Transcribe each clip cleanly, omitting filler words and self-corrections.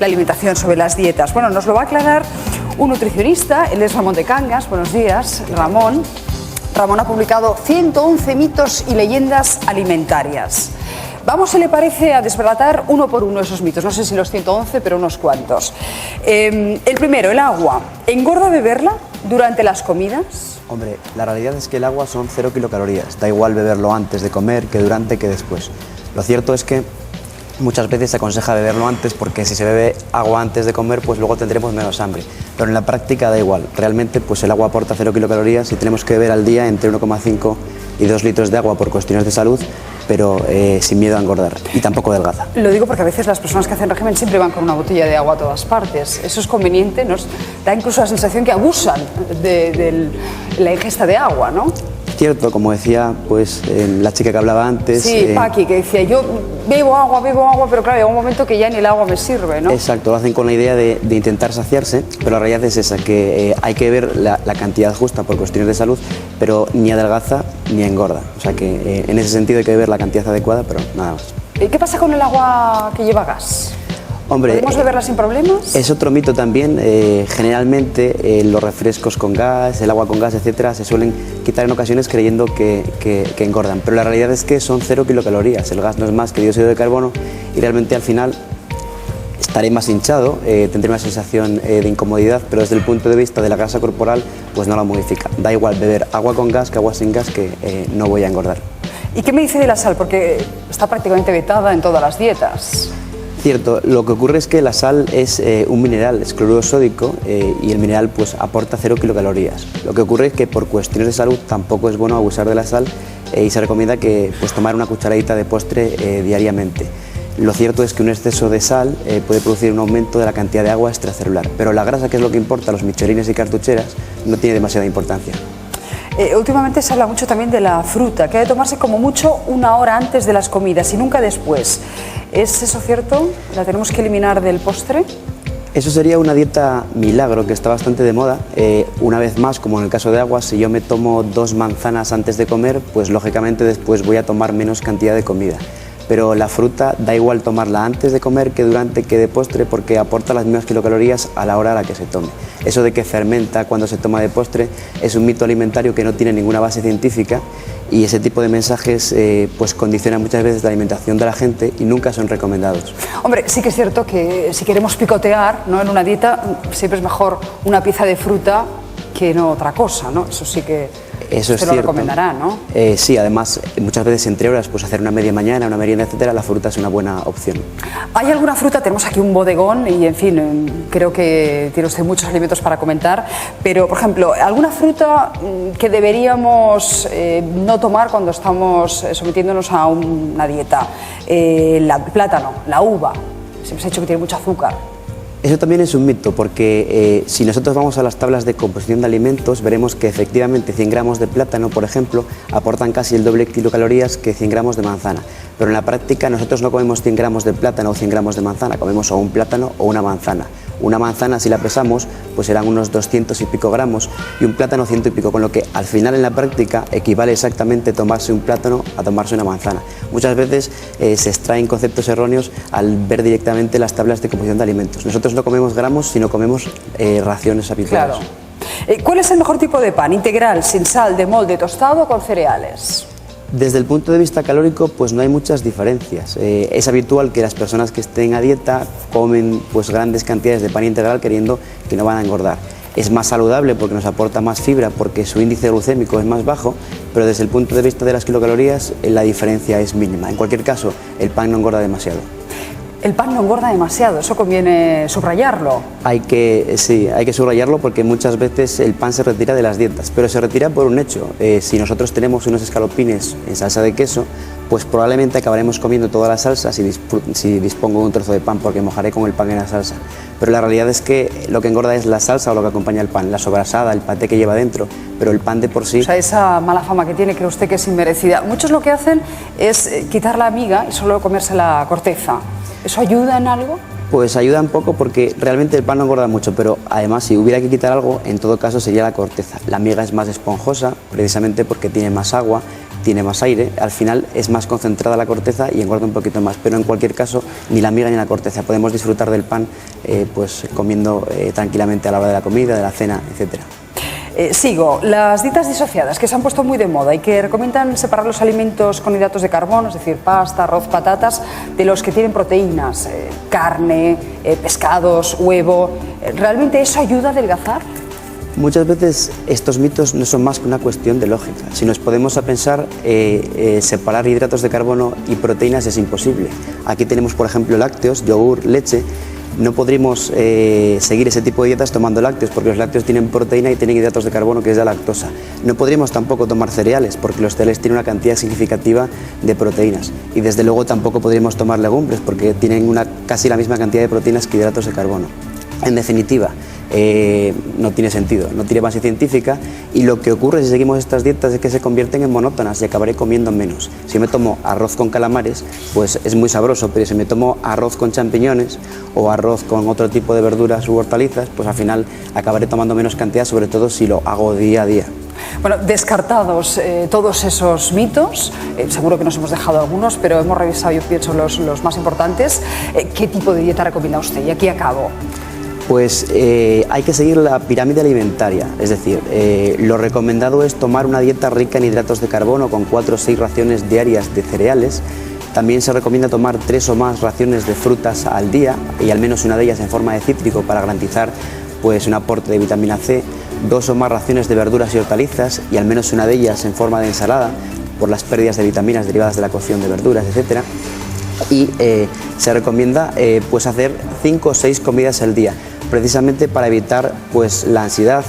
la alimentación, sobre las dietas. Bueno, nos lo va a aclarar un nutricionista, él es Ramón de Cangas. Buenos días, Ramón. Ramón ha publicado 111 mitos y leyendas alimentarias. Vamos, si le parece, a desbaratar uno por uno esos mitos. No sé si los 111, pero unos cuantos. El primero, el agua. ¿Engorda beberla durante las comidas? Hombre, la realidad es que el agua son 0 kilocalorías. Da igual beberlo antes de comer, que durante, que después. Lo cierto es que muchas veces se aconseja beberlo antes porque si se bebe agua antes de comer, pues luego tendremos menos hambre. Pero en la práctica da igual. Realmente pues el agua aporta 0 kilocalorías y tenemos que beber al día entre 1,5 y 2 litros de agua por cuestiones de salud, pero sin miedo a engordar y tampoco adelgaza. Lo digo porque a veces las personas que hacen régimen siempre van con una botella de agua a todas partes. Eso es conveniente, nos da incluso la sensación que abusan de la ingesta de agua, ¿no? Cierto, como decía pues la chica que hablaba antes. Sí, Paqui, que decía, yo bebo agua, pero claro, llega un momento que ya ni el agua me sirve, ¿no? Exacto, lo hacen con la idea de intentar saciarse, pero la realidad es esa, que hay que ver la cantidad justa por cuestiones de salud, pero ni adelgaza ni engorda. O sea que en ese sentido hay que ver la cantidad adecuada, pero nada más. ¿Qué pasa con el agua que lleva gas? Hombre, ¿podemos beberla sin problemas? Es otro mito también. Generalmente los refrescos con gas, el agua con gas, etcétera, se suelen quitar en ocasiones creyendo que engordan, pero la realidad es que son 0 kilocalorías. El gas no es más que dióxido de carbono y realmente al final estaré más hinchado, tendré una sensación de incomodidad, pero desde el punto de vista de la grasa corporal pues no la modifica. Da igual beber agua con gas que agua sin gas, que no voy a engordar. ¿Y qué me dice de la sal? Porque está prácticamente vetada en todas las dietas. Cierto, lo que ocurre es que la sal es un mineral, es cloruro sódico, y el mineral pues aporta 0 kilocalorías. Lo que ocurre es que por cuestiones de salud tampoco es bueno abusar de la sal y se recomienda que pues tomar una cucharadita de postre diariamente. Lo cierto es que un exceso de sal puede producir un aumento de la cantidad de agua extracelular, pero la grasa, que es lo que importa, los michelines y cartucheras, no tiene demasiada importancia. Últimamente se habla mucho también de la fruta, que ha de tomarse como mucho 1 hora antes de las comidas y nunca después. ¿Es eso cierto? ¿La tenemos que eliminar del postre? Eso sería una dieta milagro que está bastante de moda. Una vez más, como en el caso de agua, si yo me tomo 2 manzanas antes de comer, pues lógicamente después voy a tomar menos cantidad de comida. Pero la fruta da igual tomarla antes de comer que durante, que de postre, porque aporta las mismas kilocalorías a la hora a la que se tome. Eso de que fermenta cuando se toma de postre es un mito alimentario que no tiene ninguna base científica, y ese tipo de mensajes pues condicionan muchas veces la alimentación de la gente y nunca son recomendados. Hombre, sí que es cierto que si queremos picotear, ¿no?, en una dieta, siempre es mejor una pieza de fruta que no otra cosa, ¿no? Eso sí que eso se lo recomendará, ¿no? Sí, además muchas veces entre horas, pues hacer una media mañana, una merienda, etcétera, la fruta es una buena opción. ¿Hay alguna fruta? Tenemos aquí un bodegón y, en fin, creo que tiene usted muchos alimentos para comentar, pero, por ejemplo, ¿alguna fruta que deberíamos no tomar cuando estamos sometiéndonos a una dieta? El plátano, la uva, siempre se ha dicho que tiene mucho azúcar. Eso también es un mito, porque si nosotros vamos a las tablas de composición de alimentos, veremos que efectivamente 100 gramos de plátano, por ejemplo, aportan casi el doble de kilocalorías que 100 gramos de manzana. Pero en la práctica nosotros no comemos 100 gramos de plátano o 100 gramos de manzana, comemos o un plátano o una manzana. Una manzana, si la pesamos, pues serán unos 200 y pico gramos, y un plátano 100 y pico, con lo que al final en la práctica equivale exactamente tomarse un plátano a tomarse una manzana. Muchas veces se extraen conceptos erróneos al ver directamente las tablas de composición de alimentos. Nosotros no comemos gramos, sino comemos raciones habituales. Claro. ¿Cuál es el mejor tipo de pan? ¿Integral, sin sal, de molde, tostado o con cereales? Desde el punto de vista calórico, pues no hay muchas diferencias. Es habitual que las personas que estén a dieta comen pues grandes cantidades de pan integral creyendo que no van a engordar. Es más saludable porque nos aporta más fibra, porque su índice glucémico es más bajo, pero desde el punto de vista de las kilocalorías la diferencia es mínima. En cualquier caso, el pan no engorda demasiado. El pan no engorda demasiado, eso conviene subrayarlo. Sí, hay que subrayarlo, porque muchas veces el pan se retira de las dietas, pero se retira por un hecho. Si nosotros tenemos unos escalopines en salsa de queso, pues probablemente acabaremos comiendo toda la salsa si dispongo de un trozo de pan, porque mojaré con el pan en la salsa. Pero la realidad es que lo que engorda es la salsa o lo que acompaña el pan, la sobrasada, el paté que lleva dentro, pero el pan de por sí... O sea, esa mala fama que tiene, cree usted que es inmerecida. Muchos lo que hacen es quitar la miga y solo comerse la corteza. ¿Eso ayuda en algo? Pues ayuda un poco, porque realmente el pan no engorda mucho, pero además si hubiera que quitar algo, en todo caso sería la corteza. La miga es más esponjosa, precisamente porque tiene más agua, tiene más aire, al final es más concentrada la corteza y engorda un poquito más, pero en cualquier caso ni la miga ni la corteza, podemos disfrutar del pan pues comiendo tranquilamente a la hora de la comida, de la cena, etcétera. Sigo, las dietas disociadas que se han puesto muy de moda y que recomiendan separar los alimentos con hidratos de carbono, es decir, pasta, arroz, patatas, de los que tienen proteínas, carne, pescados, huevo. ¿Realmente eso ayuda a adelgazar? Muchas veces estos mitos no son más que una cuestión de lógica. Si nos podemos a pensar, separar hidratos de carbono y proteínas es imposible. Aquí tenemos, por ejemplo, lácteos, yogur, leche. No podríamos seguir ese tipo de dietas tomando lácteos, porque los lácteos tienen proteína y tienen hidratos de carbono, que es la lactosa. No podríamos tampoco tomar cereales, porque los cereales tienen una cantidad significativa de proteínas. Y desde luego tampoco podríamos tomar legumbres, porque tienen casi la misma cantidad de proteínas que hidratos de carbono. En definitiva, no tiene sentido, no tiene base científica, y lo que ocurre si seguimos estas dietas es que se convierten en monótonas y acabaré comiendo menos. Si me tomo arroz con calamares, pues es muy sabroso, pero si me tomo arroz con champiñones o arroz con otro tipo de verduras u hortalizas, pues al final acabaré tomando menos cantidad, sobre todo si lo hago día a día. Bueno, descartados todos esos mitos, seguro que nos hemos dejado algunos, pero hemos revisado, yo pienso, los más importantes. ¿Qué tipo de dieta recomienda usted? Y aquí acabo. Pues hay que seguir la pirámide alimentaria, es decir, lo recomendado es tomar una dieta rica en hidratos de carbono con 4 o 6 raciones diarias de cereales. También se recomienda tomar 3 o más raciones de frutas al día y al menos una de ellas en forma de cítrico para garantizar pues, un aporte de vitamina C, 2 o más raciones de verduras y hortalizas y al menos una de ellas en forma de ensalada por las pérdidas de vitaminas derivadas de la cocción de verduras, etcétera. Y se recomienda pues hacer 5 o 6 comidas al día, precisamente para evitar pues la ansiedad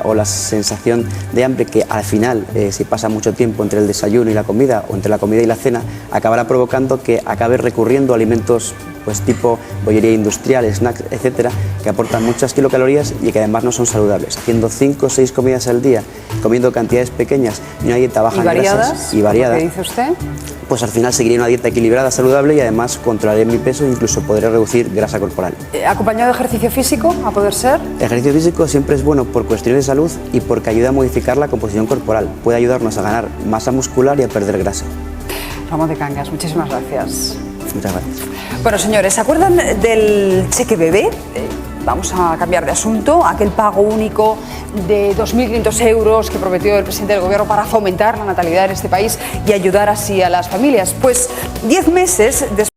o la sensación de hambre que al final, si pasa mucho tiempo entre el desayuno y la comida o entre la comida y la cena, acabará provocando que acabe recurriendo a alimentos pues tipo bollería industrial, snacks, etcétera, que aportan muchas kilocalorías y que además no son saludables. Haciendo 5 o 6 comidas al día, comiendo cantidades pequeñas y una dieta baja en grasas y variada, ¿qué dice usted? Pues al final seguiré una dieta equilibrada, saludable y además controlaré mi peso e incluso podré reducir grasa corporal. ¿Acompañado de ejercicio físico, a poder ser? El ejercicio físico siempre es bueno por cuestiones de salud y porque ayuda a modificar la composición corporal. Puede ayudarnos a ganar masa muscular y a perder grasa. Ramón de Cangas, muchísimas gracias. Muchas gracias. Bueno, señores, ¿se acuerdan del cheque bebé? Vamos a cambiar de asunto. Aquel pago único de 2.500 euros que prometió el presidente del gobierno para fomentar la natalidad en este país y ayudar así a las familias. Pues 10 meses después